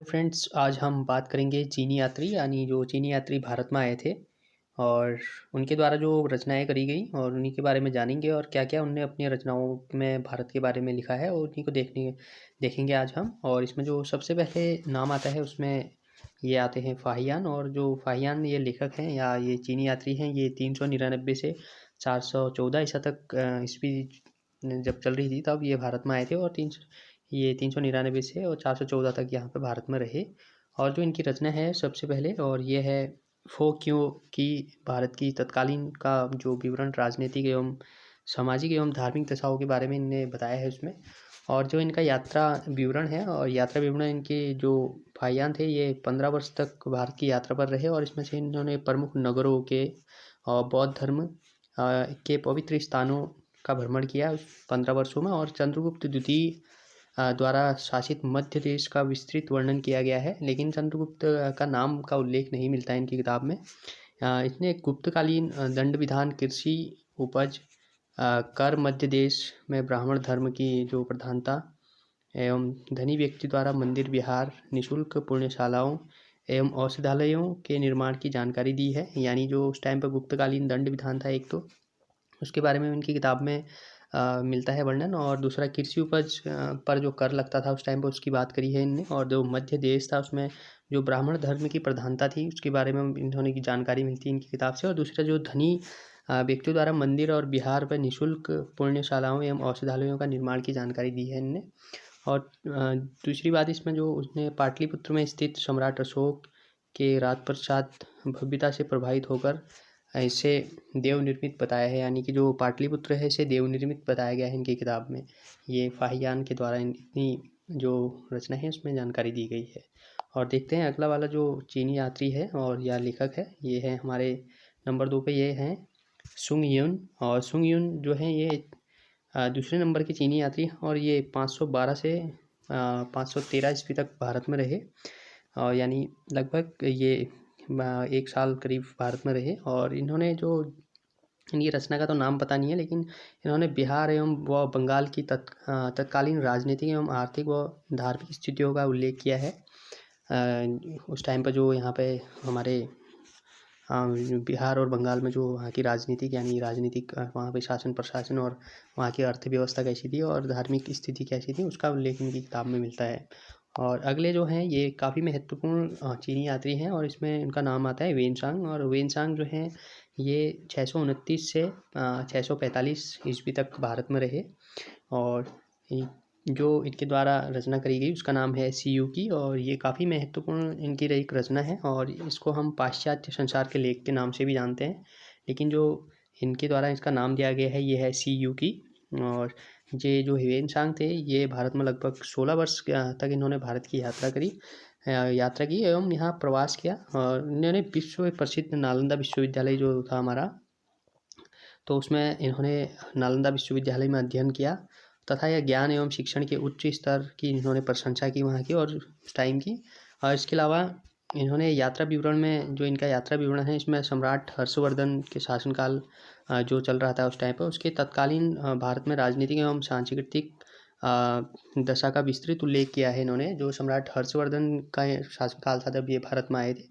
Friends, आज हम बात करेंगे चीनी यात्री यानी जो चीनी यात्री भारत में आए थे और उनके द्वारा जो रचनाएँ करी गई और उन्हीं के बारे में जानेंगे और क्या-क्या उन्होंने अपनी रचनाओं में भारत के बारे में लिखा है और उन्हीं को देखेंगे आज हम। और इसमें जो सबसे पहले नाम आता है उसमें ये आते हैं फाहियान। और जो फाहियान ये लेखक हैं या ये चीनी यात्री हैं, ये 399 से 414 ईसा तक ईस्वी जब चल रही थी तब ये भारत में आए थे और 399 से और 414 तक यहाँ पे भारत में रहे। और जो इनकी रचना है सबसे पहले और ये है फो क्यों की भारत की तत्कालीन का जो विवरण राजनीतिक एवं सामाजिक एवं धार्मिक दशाओं के बारे में इनने बताया है उसमें। और जो इनका यात्रा विवरण है और यात्रा विवरण इनके जो फाहियान थे ये 15 वर्ष तक भारत की यात्रा पर रहे और इसमें से इन्होंने प्रमुख नगरों के और बौद्ध धर्म के पवित्र स्थानों का भ्रमण किया 15 वर्षों में। और चंद्रगुप्त द्वितीय द्वारा शासित मध्य देश का विस्तृत वर्णन किया गया है, लेकिन चंद्रगुप्त का नाम का उल्लेख नहीं मिलता है इनकी किताब में। इसने गुप्तकालीन दंड विधान, कृषि उपज, कर, मध्य देश में ब्राह्मण धर्म की जो प्रधानता एवं धनी व्यक्ति द्वारा मंदिर, विहार, निःशुल्क पुण्यशालाओं एवं औषधालयों के निर्माण की जानकारी दी है। यानी जो उस टाइम पर गुप्तकालीन दंड विधान था एक तो उसके बारे में उनकी किताब में मिलता है वर्णन। और दूसरा कृषि उपज पर जो कर लगता था उस टाइम पर उसकी बात करी है इनने। और जो मध्य देश था उसमें जो ब्राह्मण धर्म की प्रधानता थी उसके बारे में इन्होंने की जानकारी मिलती है इनकी किताब से। और दूसरा जो धनी व्यक्तियों द्वारा मंदिर और बिहार पर निःशुल्क पुण्यशालाओं एवं औषधालयों का निर्माण की जानकारी दी है इनने। और दूसरी बात इसमें जो उसने पाटलिपुत्र में स्थित सम्राट अशोक के राजप्रसाद भव्यता से प्रभावित होकर इसे देव निर्मित बताया है। यानी कि जो पाटलिपुत्र है इसे देव निर्मित बताया गया है इनकी किताब में। ये फाहियान के द्वारा इतनी जो रचना है उसमें जानकारी दी गई है। और देखते हैं अगला वाला जो चीनी यात्री है और या लेखक है ये है हमारे नंबर 2 पे ये हैं सुंग यून। और सुंग यून जो है ये दूसरे नंबर के चीनी यात्री हैं और ये 512 से 513 ईस्वी तक भारत में रहे। और यानी लगभग ये 1 साल करीब भारत में रहे। और इन्होंने जो इनकी रचना का तो नाम पता नहीं है, लेकिन इन्होंने बिहार एवं बंगाल की तत्कालीन राजनीतिक एवं आर्थिक व धार्मिक स्थितियों का उल्लेख किया है। उस टाइम पर जो यहाँ पे हमारे बिहार और बंगाल में जो वहाँ की राजनीतिक यानी राजनीतिक वहाँ पे शासन प्रशासन और वहाँ की अर्थव्यवस्था कैसी थी और धार्मिक स्थिति कैसी थी उसका उल्लेख इनकी किताब में मिलता है। और अगले जो हैं ये काफ़ी महत्वपूर्ण चीनी यात्री हैं और इसमें इनका नाम आता है वेनसांग। और वेनसांग जो हैं ये 629 से 645 ईस्वी तक भारत में रहे। और जो इनके द्वारा रचना करी गई उसका नाम है सीयू की। और ये काफ़ी महत्वपूर्ण इनकी एक रचना है और इसको हम पाश्चात्य संसार के लेख के नाम से भी जानते हैं, लेकिन जो इनके द्वारा इसका नाम दिया गया है ये है सीयू की। और ये जो ह्वेनसांग थे ये भारत में लगभग 16 वर्ष तक इन्होंने भारत की यात्रा की एवं यहाँ प्रवास किया। और इन्होंने विश्व प्रसिद्ध नालंदा विश्वविद्यालय जो था हमारा, तो उसमें इन्होंने नालंदा विश्वविद्यालय में अध्ययन किया तथा यह ज्ञान एवं शिक्षण के उच्च स्तर की इन्होंने प्रशंसा की वहाँ की और उस टाइम की। और इसके अलावा इन्होंने यात्रा विवरण में जो इनका यात्रा विवरण है इसमें सम्राट हर्षवर्धन के शासनकाल जो चल रहा था उस टाइम पर उसके तत्कालीन भारत में राजनीतिक एवं सांस्कृतिक दशा का विस्तृत उल्लेख किया है इन्होंने। जो सम्राट हर्षवर्धन का शासनकाल था जब ये भारत में आए थे,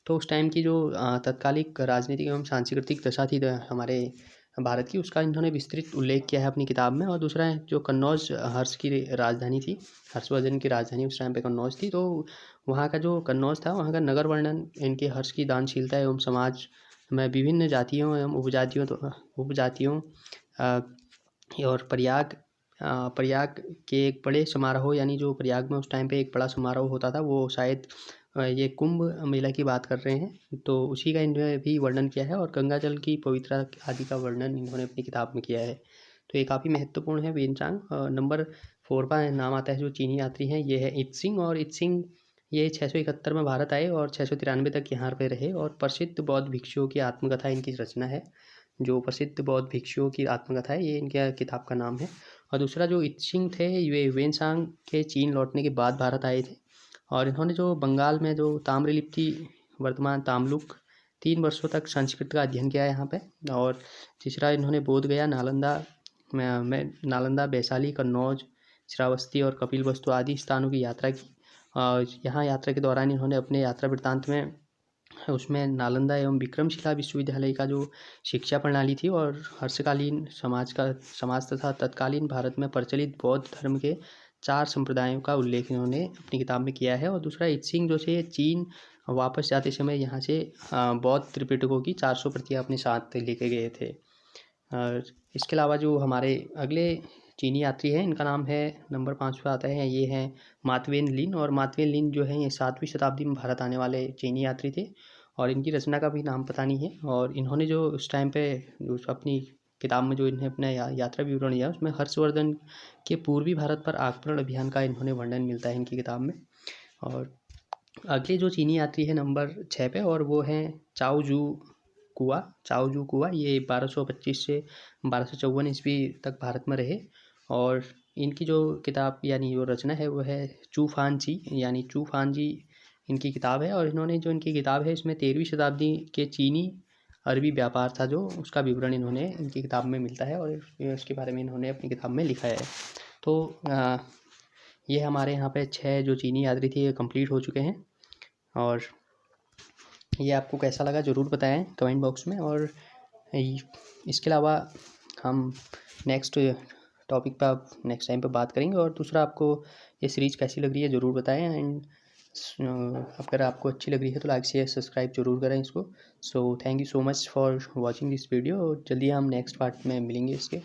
तो उस टाइम की जो तत्कालिक राजनीतिक एवं सांस्कृतिक दशा थी हमारे भारत की उसका इन्होंने विस्तृत उल्लेख किया है अपनी किताब में। और दूसरा है जो कन्नौज हर्ष की राजधानी थी, हर्षवर्धन की राजधानी उस टाइम पे कन्नौज थी, तो वहाँ का जो कन्नौज था वहाँ का नगर वर्णन इनके हर्ष की दानशीलता एवं समाज में विभिन्न जातियों एवं उपजातियों और प्रयाग के एक बड़े समारोह यानी जो प्रयाग में उस टाइम पे एक बड़ा समारोह होता था वो शायद ये कुंभ मेला की बात कर रहे हैं, तो उसी का इन्होंने भी वर्णन किया है। और गंगा जल की पवित्रता आदि का वर्णन इन्होंने अपनी किताब में किया है, तो ये काफ़ी महत्वपूर्ण है वेनचांग। नंबर 4 का नाम आता है जो चीनी यात्री हैं ये है इत्सिंग। और इत्सिंग ये 671 में भारत आए और 693 तक यहाँ पे रहे। और प्रसिद्ध बौद्ध भिक्षुओं की आत्मकथा इनकी रचना है। जो प्रसिद्ध बौद्ध भिक्षुओं की आत्मकथा है ये इनके किताब का नाम है। और दूसरा जो इत्सिंग थे ये वेनसांग के चीन लौटने के बाद भारत आए थे और इन्होंने जो बंगाल में जो ताम्रलिप्ति वर्तमान ताम्लुक 3 वर्षों तक संस्कृत का अध्ययन किया है यहाँ पे। और तीसरा इन्होंने बोध गया नालंदा, वैशाली, कन्नौज, श्रावस्ती और कपिलवस्तु आदि स्थानों की यात्रा की। यहाँ यात्रा के दौरान इन्होंने अपने यात्रा वृत्तांत में उसमें नालंदा एवं विक्रमशिला विश्वविद्यालय का जो शिक्षा प्रणाली थी और हर्षकालीन समाज तथा तत्कालीन भारत में प्रचलित बौद्ध धर्म के 4 संप्रदायों का उल्लेख इन्होंने अपनी किताब में किया है। और दूसरा, इत्सिंग जो से चीन वापस जाते समय यहाँ से बौद्ध त्रिपिटकों की 400 प्रतियाँ अपने साथ लेके गए थे। और इसके अलावा जो हमारे अगले चीनी यात्री हैं, इनका नाम है, नंबर 5 पे आता है, ये हैं मातवेन लिन। और मातवेन लिन जो है ये 7वीं शताब्दी में भारत आने वाले चीनी यात्री थे और इनकी रचना का भी नाम पता नहीं है। और इन्होंने जो उस टाइम पे अपनी किताब में जो इन्हें अपना यात्रा विवरण दिया, उसमें हर्षवर्धन के पूर्वी भारत पर आक्रमण अभियान का इन्होंने वर्णन मिलता है इनकी किताब में। और अगले जो चीनी यात्री है नंबर 6 पे, और वो हैं चाओ जू कुआ। ये 1225 से 1254 ईस्वी तक भारत में रहे। और इनकी जो किताब यानी जो रचना है वो है चू फानजी इनकी किताब है। और इन्होंने जो इनकी किताब है इसमें 13वीं शताब्दी के चीनी अरबी व्यापार था जो उसका विवरण इन्होंने इनकी किताब में मिलता है और इसके बारे में इन्होंने अपनी किताब में लिखा है। तो ये हमारे यहाँ पे 6 जो चीनी यात्री थे ये कंप्लीट हो चुके हैं। और ये आपको कैसा लगा ज़रूर बताएं कमेंट बॉक्स में। और इसके अलावा हम नेक्स्ट टॉपिक पर आप नेक्स्ट टाइम पे बात करेंगे। और दूसरा, आपको ये सीरीज़ कैसी लग रही है ज़रूर बताएं। एंड अगर आपको अच्छी लग रही है तो लाइक शेयर सब्सक्राइब ज़रूर करें इसको। So thank you so much for watching this video. जल्दी हम नेक्स्ट पार्ट में मिलेंगे इसके।